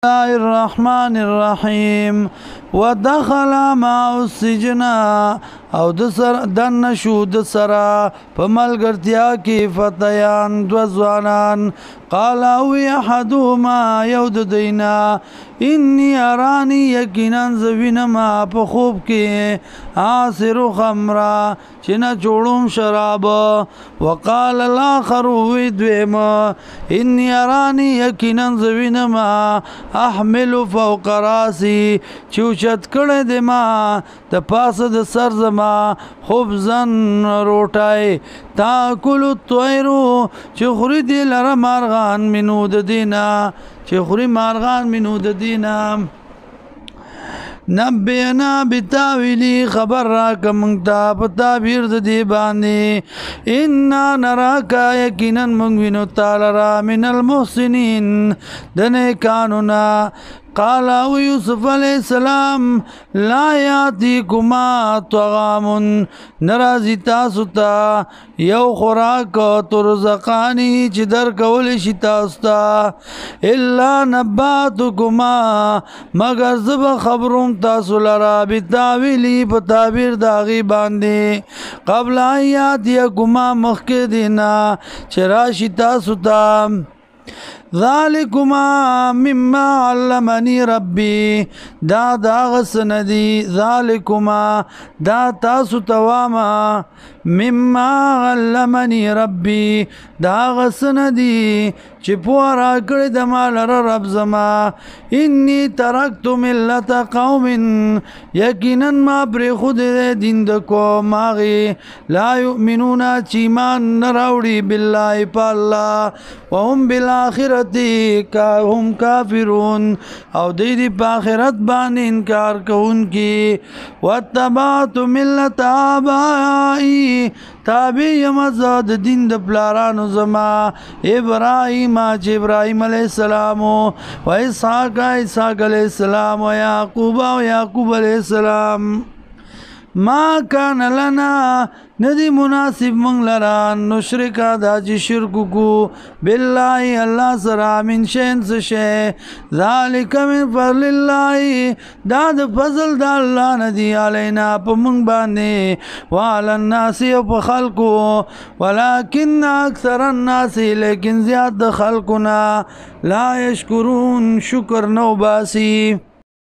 الله الرحمن الرحيم ودخل معه السجن او دن شو د سرا په ملګرتیا کې فتيان دو ځوانان قال او احدهما يود دینا اني اراني یقینا زوینما په خوب کې عاصر خمرا چنا جوړوم شراب وقال الاخر ودما اني اراني یقینا زوینما احمل فوق راسي چوچت کړه د ما د پاسه د سر زما خبزن روټای تاکل الطير چخري دي لره مارغان منو د دینا چخري مارغان منو د دینا نبینا بتاویلی خبر را کمنگتا پتابیر دی باندی انا نراکا یقینا منگوینو تالرا من المحسنین دنے کانونا قال يوسف عليه السلام لا ياتيكما طعام نرازي تاسو ته یو خوراک ترزقانی چې در کول شي تاسو ته الا نباتكما مگر زب خبروم تاسو لرا بتاویلی په تعبیر داغي باندې قبل آیات یکما مخک دینا چې راشي تاسو ته ذالکما مما علمنی ربی دا غسندی ذالکما دا تاسو تواما مما علمنی ربی دا غسندی چې پورا کړی د مال رب زما انی ترکت ملت قوم یقینا ما پر خود دین د قوم هغه لا یؤمنون چې ایمان نه راوړي بالله په الله وهم بالآخرة هم کافرون او دی په آخرت باندې انکار کوونکی واتبعت ملت آبائی تابع یمزاد دین د پلارانو زما ابراهیم چې ابراهیم علیہ السلام و اسحاق علیہ السلام و یعقوب علیہ السلام ما کان لنا ندی مناسب منگ لرا نشرکا دا چی شرکو کو باللہ اللہ سرا من شین سشے ذالک من فضل اللہ دا دا فضل دا اللہ ندی علینا پا منگ باندے وعلا الناسی پا خلقو ولیکن اکثر الناسی لیکن زیاد دا خلقنا لا یشکرون شکر نو باسی